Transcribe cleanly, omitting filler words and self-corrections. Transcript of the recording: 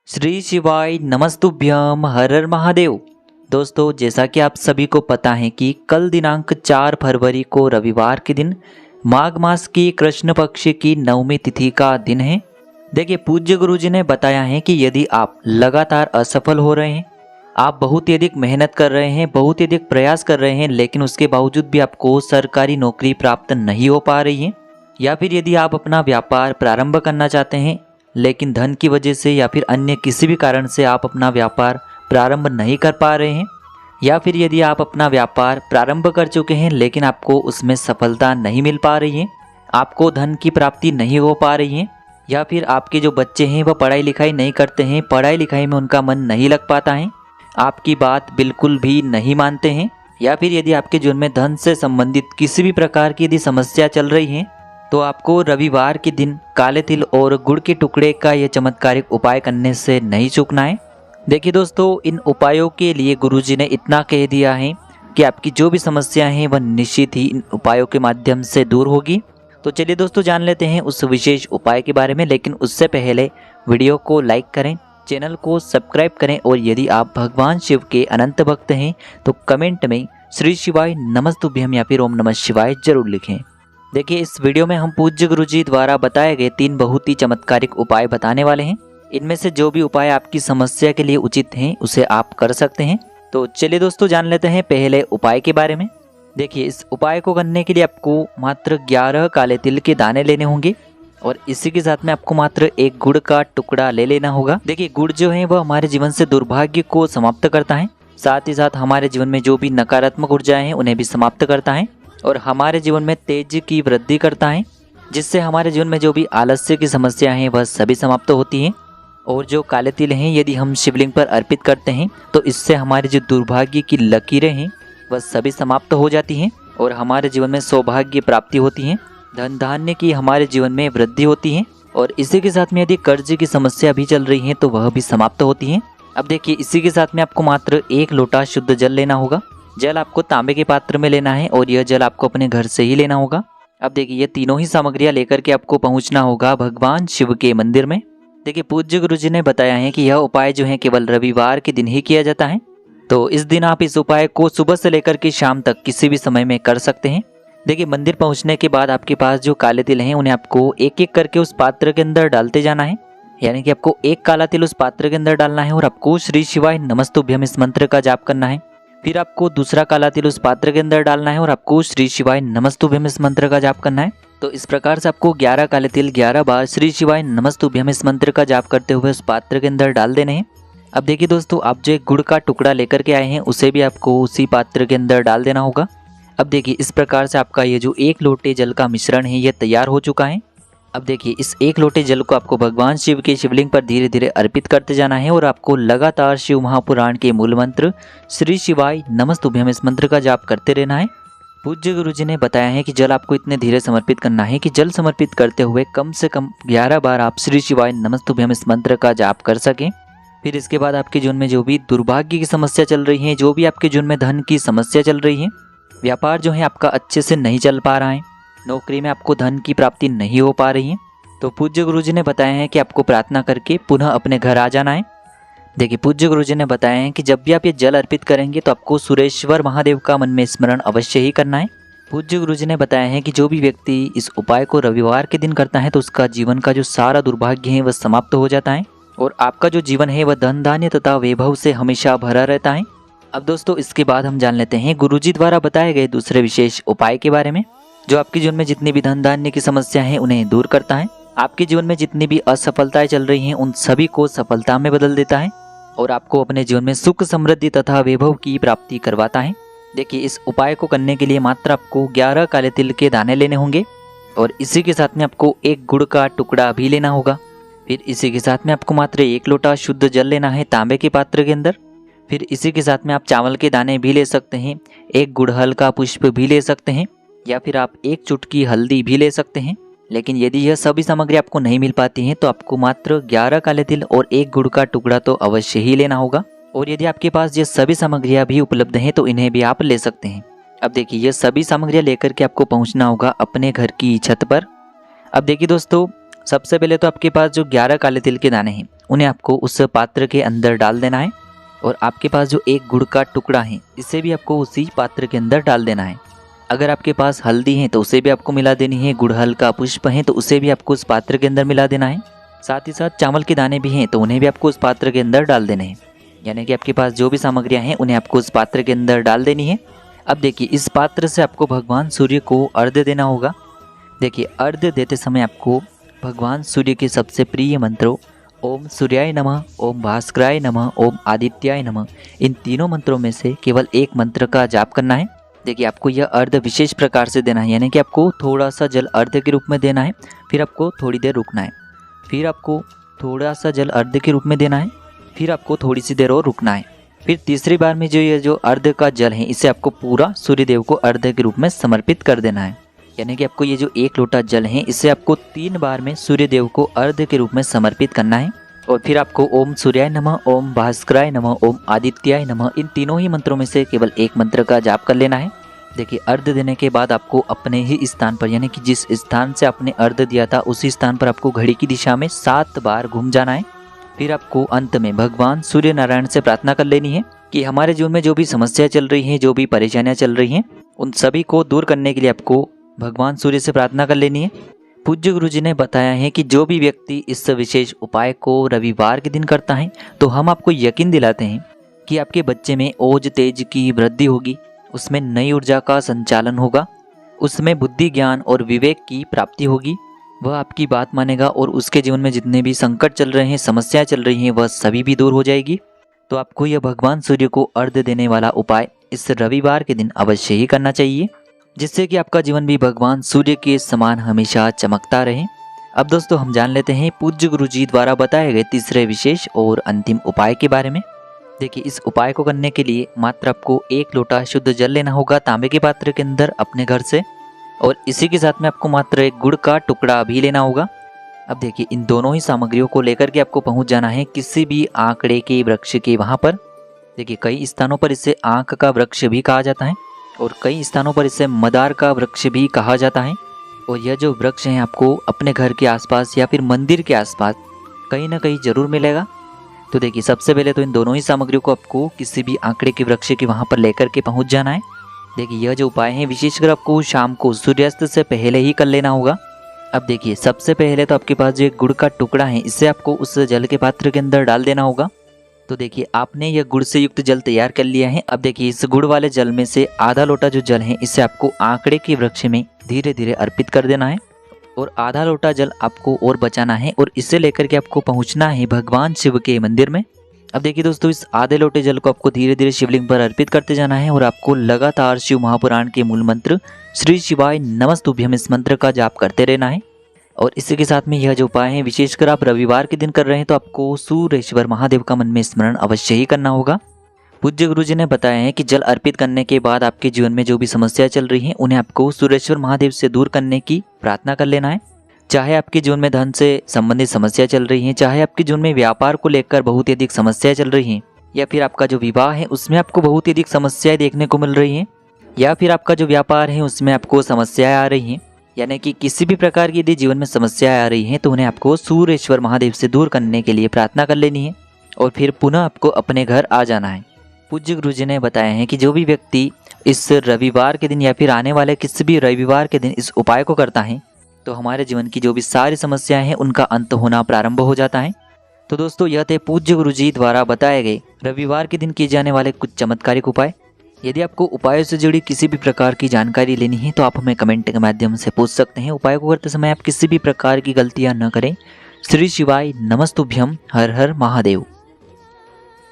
श्री शिवाय नमस्तुभ्यम हर हर महादेव। दोस्तों, जैसा कि आप सभी को पता है कि कल दिनांक 4 फरवरी को रविवार के दिन माघ मास की कृष्ण पक्ष की नवमी तिथि का दिन है। देखिए, पूज्य गुरुजी ने बताया है कि यदि आप लगातार असफल हो रहे हैं, आप बहुत ही अधिक मेहनत कर रहे हैं, बहुत ही अधिक प्रयास कर रहे हैं, लेकिन उसके बावजूद भी आपको सरकारी नौकरी प्राप्त नहीं हो पा रही है, या फिर यदि आप अपना व्यापार प्रारंभ करना चाहते हैं लेकिन धन की वजह से या फिर अन्य किसी भी कारण से आप अपना व्यापार प्रारंभ नहीं कर पा रहे हैं, या फिर यदि आप अपना व्यापार प्रारंभ कर चुके हैं लेकिन आपको उसमें सफलता नहीं मिल पा रही है, आपको धन की प्राप्ति नहीं हो पा रही है, या फिर आपके जो बच्चे हैं वह पढ़ाई लिखाई नहीं करते हैं, पढ़ाई लिखाई में उनका मन नहीं लग पाता है, आपकी बात बिल्कुल भी नहीं मानते हैं, या फिर यदि आपके जीवन में धन से संबंधित किसी भी प्रकार की यदि समस्या चल रही है, तो आपको रविवार के दिन काले तिल और गुड़ के टुकड़े का यह चमत्कारिक उपाय करने से नहीं चूकना है। देखिए दोस्तों, इन उपायों के लिए गुरुजी ने इतना कह दिया है कि आपकी जो भी समस्या है वह निश्चित ही इन उपायों के माध्यम से दूर होगी। तो चलिए दोस्तों, जान लेते हैं उस विशेष उपाय के बारे में, लेकिन उससे पहले वीडियो को लाइक करें, चैनल को सब्सक्राइब करें, और यदि आप भगवान शिव के अनंत भक्त हैं तो कमेंट में श्री शिवाय नमस्तुभ्यम या फिर ओम नमः शिवाय जरूर लिखें। देखिए, इस वीडियो में हम पूज्य गुरुजी द्वारा बताए गए 3 बहुत ही चमत्कारिक उपाय बताने वाले हैं। इनमें से जो भी उपाय आपकी समस्या के लिए उचित हैं उसे आप कर सकते हैं। तो चलिए दोस्तों, जान लेते हैं पहले उपाय के बारे में। देखिए, इस उपाय को करने के लिए आपको मात्र 11 काले तिल के दाने लेने होंगे, और इसी के साथ में आपको मात्र एक गुड़ का टुकड़ा ले लेना होगा। देखिए, गुड़ जो है वह हमारे जीवन से दुर्भाग्य को समाप्त करता है, साथ ही साथ हमारे जीवन में जो भी नकारात्मक ऊर्जाएं हैं उन्हें भी समाप्त करता है, और हमारे जीवन में तेज की वृद्धि करता है, जिससे हमारे जीवन में जो भी आलस्य की समस्या है वह सभी समाप्त होती हैं। और जो काले तिल हैं यदि हम शिवलिंग पर अर्पित करते हैं तो इससे हमारे जो दुर्भाग्य की लकीरें हैं वह सभी समाप्त हो जाती हैं, और हमारे जीवन में सौभाग्य प्राप्ति होती है, धन धान्य की हमारे जीवन में वृद्धि होती है, और इसी के साथ में यदि कर्ज की समस्या भी चल रही है तो वह भी समाप्त होती है। अब देखिए, इसी के साथ में आपको मात्र 1 लोटा शुद्ध जल लेना होगा। जल आपको तांबे के पात्र में लेना है, और यह जल आपको अपने घर से ही लेना होगा। अब देखिए, ये तीनों ही सामग्रियां लेकर के आपको पहुंचना होगा भगवान शिव के मंदिर में। देखिए, पूज्य गुरुजी ने बताया है कि यह उपाय जो है केवल रविवार के दिन ही किया जाता है, तो इस दिन आप इस उपाय को सुबह से लेकर के शाम तक किसी भी समय में कर सकते हैं। देखिए, मंदिर पहुंचने के बाद आपके पास जो काले तिल हैं उन्हें आपको एक एक करके उस पात्र के अंदर डालते जाना है, यानी कि आपको एक काला तिल उस पात्र के अंदर डालना है, और आपको श्री शिवाय नमस्तुभ्यम इस मंत्र का जाप करना है। फिर आपको दूसरा काला तिल उस पात्र के अंदर डालना है, और आपको श्री शिवाय नमस्तुभ्यम इस मंत्र का जाप करना है। तो इस प्रकार से आपको 11 काले तिल 11 बार श्री शिवाय नमस्तुभ्यम इस मंत्र का जाप करते हुए उस पात्र के अंदर डाल देने हैं। अब देखिए दोस्तों, आप जो एक गुड़ का टुकड़ा लेकर के आए हैं उसे भी आपको उसी पात्र के अंदर डाल देना होगा। अब देखिए, इस प्रकार से आपका ये जो 1 लोटे जल का मिश्रण है ये तैयार हो चुका है। अब देखिए, इस 1 लोटे जल को आपको भगवान शिव के शिवलिंग पर धीरे धीरे अर्पित करते जाना है, और आपको लगातार शिव महापुराण के मूल मंत्र श्री शिवाय नमस्तुभ्यम इस मंत्र का जाप करते रहना है। पूज्य गुरुजी ने बताया है कि जल आपको इतने धीरे समर्पित करना है कि जल समर्पित करते हुए कम से कम 11 बार आप श्री शिवाय नमस्तुभ्यम इस मंत्र का जाप कर सकें। फिर इसके बाद आपके जीवन में जो भी दुर्भाग्य की समस्या चल रही है, जो भी आपके जीवन में धन की समस्या चल रही है, व्यापार जो है आपका अच्छे से नहीं चल पा रहा है, नौकरी में आपको धन की प्राप्ति नहीं हो पा रही है, तो पूज्य गुरुजी ने बताया है कि आपको प्रार्थना करके पुनः अपने घर आ जाना है। देखिए, पूज्य गुरुजी ने बताया है कि जब भी आप ये जल अर्पित करेंगे तो आपको सुरेश्वर महादेव का मन में स्मरण अवश्य ही करना है। पूज्य गुरुजी ने बताया है कि जो भी व्यक्ति इस उपाय को रविवार के दिन करता है तो उसका जीवन का जो सारा दुर्भाग्य है वह समाप्त हो जाता है, और आपका जो जीवन है वह धन धान्य तथा वैभव से हमेशा भरा रहता है। अब दोस्तों, इसके बाद हम जान लेते हैं गुरुजी द्वारा बताए गए दूसरे विशेष उपाय के बारे में, जो आपके जीवन में जितनी भी धन धान्य की समस्या है उन्हें दूर करता है, आपके जीवन में जितनी भी असफलताएं चल रही हैं उन सभी को सफलता में बदल देता है, और आपको अपने जीवन में सुख समृद्धि तथा वैभव की प्राप्ति करवाता है। देखिए, इस उपाय को करने के लिए मात्र आपको 11 काले तिल के दाने लेने होंगे, और इसी के साथ में आपको एक गुड़ का टुकड़ा भी लेना होगा। फिर इसी के साथ में आपको मात्र 1 लोटा शुद्ध जल लेना है तांबे के पात्र के अंदर। फिर इसी के साथ में आप चावल के दाने भी ले सकते हैं, एक गुड़हल का पुष्प भी ले सकते हैं, या फिर आप 1 चुटकी हल्दी भी ले सकते हैं। लेकिन यदि यह सभी सामग्री आपको नहीं मिल पाती हैं तो आपको मात्र 11 काले तिल और 1 गुड़ का टुकड़ा तो अवश्य ही लेना होगा, और यदि आपके पास ये सभी सामग्रियां भी उपलब्ध हैं तो इन्हें भी आप ले सकते हैं। अब देखिए, ये सभी सामग्रियां लेकर के आपको पहुंचना होगा अपने घर की छत पर। अब देखिए दोस्तों, सबसे पहले तो आपके पास जो 11 काले तिल के दाने हैं उन्हें आपको उस पात्र के अंदर डाल देना है। और आपके पास जो एक गुड़ का टुकड़ा है इसे भी आपको उसी पात्र के अंदर डाल देना है। अगर आपके पास हल्दी है तो उसे भी आपको मिला देनी है। गुड़हल का पुष्प है तो उसे भी आपको उस पात्र के अंदर मिला देना है। साथ ही साथ चावल के दाने भी हैं तो उन्हें भी आपको उस पात्र के अंदर डाल देने हैं। यानी कि आपके पास जो भी सामग्रियां हैं उन्हें आपको उस पात्र के अंदर डाल देनी है। अब देखिए इस पात्र से आपको भगवान सूर्य को अर्घ्य देना होगा। देखिए अर्घ्य देते समय आपको भगवान सूर्य के सबसे प्रिय मंत्रों ओम सूर्याय नमः, ओम भास्कराय नमः, ओम आदित्याय नमः, इन तीनों मंत्रों में से केवल एक मंत्र का जाप करना है। देखिए आपको यह अर्घ्य विशेष प्रकार से देना है, यानी कि आपको थोड़ा सा जल अर्घ्य के रूप में देना है, फिर आपको थोड़ी देर रुकना है, फिर आपको थोड़ा सा जल अर्घ्य के रूप में देना है, फिर आपको थोड़ी सी देर और रुकना है। फिर तीसरी बार में जो अर्घ्य का जल है इसे आपको पूरा सूर्यदेव को अर्घ्य के रूप में समर्पित कर देना है। यानी कि आपको ये जो 1 लोटा जल है इसे आपको 3 बार में सूर्यदेव को अर्घ्य के रूप में समर्पित करना है। और फिर आपको ओम सूर्याय नमः, ओम भास्कराय नमः, ओम आदित्याय नमः, इन तीनों ही मंत्रों में से केवल एक मंत्र का जाप कर लेना है। देखिए अर्घ्य देने के बाद आपको अपने ही स्थान पर, यानी कि जिस स्थान से आपने अर्घ्य दिया था उसी स्थान पर आपको घड़ी की दिशा में 7 बार घूम जाना है। फिर आपको अंत में भगवान सूर्य नारायण से प्रार्थना कर लेनी है कि हमारे जीवन में जो भी समस्याएं चल रही हैं, जो भी परेशानियां चल रही हैं, उन सभी को दूर करने के लिए आपको भगवान सूर्य से प्रार्थना कर लेनी है। पूज्य गुरु जी ने बताया है कि जो भी व्यक्ति इस विशेष उपाय को रविवार के दिन करता है तो हम आपको यकीन दिलाते हैं कि आपके बच्चे में ओज तेज की वृद्धि होगी, उसमें नई ऊर्जा का संचालन होगा, उसमें बुद्धि ज्ञान और विवेक की प्राप्ति होगी, वह आपकी बात मानेगा और उसके जीवन में जितने भी संकट चल रहे हैं, समस्याएं चल रही हैं, वह सभी भी दूर हो जाएगी। तो आपको यह भगवान सूर्य को अर्घ्य देने वाला उपाय इस रविवार के दिन अवश्य ही करना चाहिए, जिससे कि आपका जीवन भी भगवान सूर्य के समान हमेशा चमकता रहे। अब दोस्तों हम जान लेते हैं पूज्य गुरु जी द्वारा बताए गए तीसरे विशेष और अंतिम उपाय के बारे में। देखिए इस उपाय को करने के लिए मात्र आपको 1 लोटा शुद्ध जल लेना होगा तांबे के पात्र के अंदर अपने घर से, और इसी के साथ में आपको मात्र एक गुड़ का टुकड़ा भी लेना होगा। अब देखिए इन दोनों ही सामग्रियों को लेकर के आपको पहुंच जाना है किसी भी आंकड़े के वृक्ष के वहां पर। देखिए कई स्थानों पर इसे आंक का वृक्ष भी कहा जाता है और कई स्थानों पर इसे मदार का वृक्ष भी कहा जाता है। और यह जो वृक्ष है आपको अपने घर के आसपास या फिर मंदिर के आसपास कहीं ना कहीं जरूर मिलेगा। तो देखिए सबसे पहले तो इन दोनों ही सामग्रियों को आपको किसी भी आंकड़े के वृक्ष के वहां पर लेकर के पहुंच जाना है। देखिए यह जो उपाय है विशेषकर आपको शाम को सूर्यास्त से पहले ही कर लेना होगा। अब देखिए सबसे पहले तो आपके पास जो एक गुड़ का टुकड़ा है इसे आपको उस जल के पात्र के अंदर डाल देना होगा। तो देखिए आपने यह गुड़ से युक्त जल तैयार कर लिया है। अब देखिए इस गुड़ वाले जल में से आधा लोटा जो जल है इसे आपको आंकड़े के वृक्ष में धीरे धीरे अर्पित कर देना है और आधा लोटा जल आपको और बचाना है और इसे लेकर के आपको पहुंचना है भगवान शिव के मंदिर में। अब देखिए दोस्तों इस आधे लोटे जल को आपको धीरे धीरे शिवलिंग पर अर्पित करते जाना है और आपको लगातार शिव महापुराण के मूल मंत्र श्री शिवाय नमस्तुभ्यम इस मंत्र का जाप करते रहना है। और इसी के साथ में यह जो उपाय है विशेषकर आप रविवार के दिन कर रहे हैं तो आपको सूर्येश्वर महादेव का मन में स्मरण अवश्य ही करना होगा। पूज्य गुरु जी ने बताया है कि जल अर्पित करने के बाद आपके जीवन में जो भी समस्याएं चल रही हैं उन्हें आपको सूर्येश्वर महादेव से दूर करने की प्रार्थना कर लेना है। चाहे आपके जीवन में धन से संबंधित समस्या चल रही हैं, चाहे आपके जीवन में व्यापार को लेकर बहुत ही अधिक समस्याएं चल रही हैं, या फिर आपका जो विवाह है उसमें आपको बहुत ही अधिक समस्याएं देखने को मिल रही हैं, या फिर आपका जो व्यापार है उसमें आपको समस्याएं आ रही हैं, यानी कि किसी भी प्रकार की यदि जीवन में समस्याएं आ रही हैं तो उन्हें आपको सूर्येश्वर महादेव से दूर करने के लिए प्रार्थना कर लेनी है और फिर पुनः आपको अपने घर आ जाना है। पूज्य गुरु जी ने बताया है कि जो भी व्यक्ति इस रविवार के दिन या फिर आने वाले किसी भी रविवार के दिन इस उपाय को करता है तो हमारे जीवन की जो भी सारी समस्याएं हैं उनका अंत होना प्रारंभ हो जाता है। तो दोस्तों यह थे पूज्य गुरु जी द्वारा बताए गए रविवार के दिन किए जाने वाले कुछ चमत्कारिक उपाय। यदि आपको उपायों से जुड़ी किसी भी प्रकार की जानकारी लेनी है तो आप हमें कमेंट के माध्यम से पूछ सकते हैं। उपाय को करते समय आप किसी भी प्रकार की गलतियां न करें। श्री शिवाय नमस्तुभ्यम। हर हर महादेव।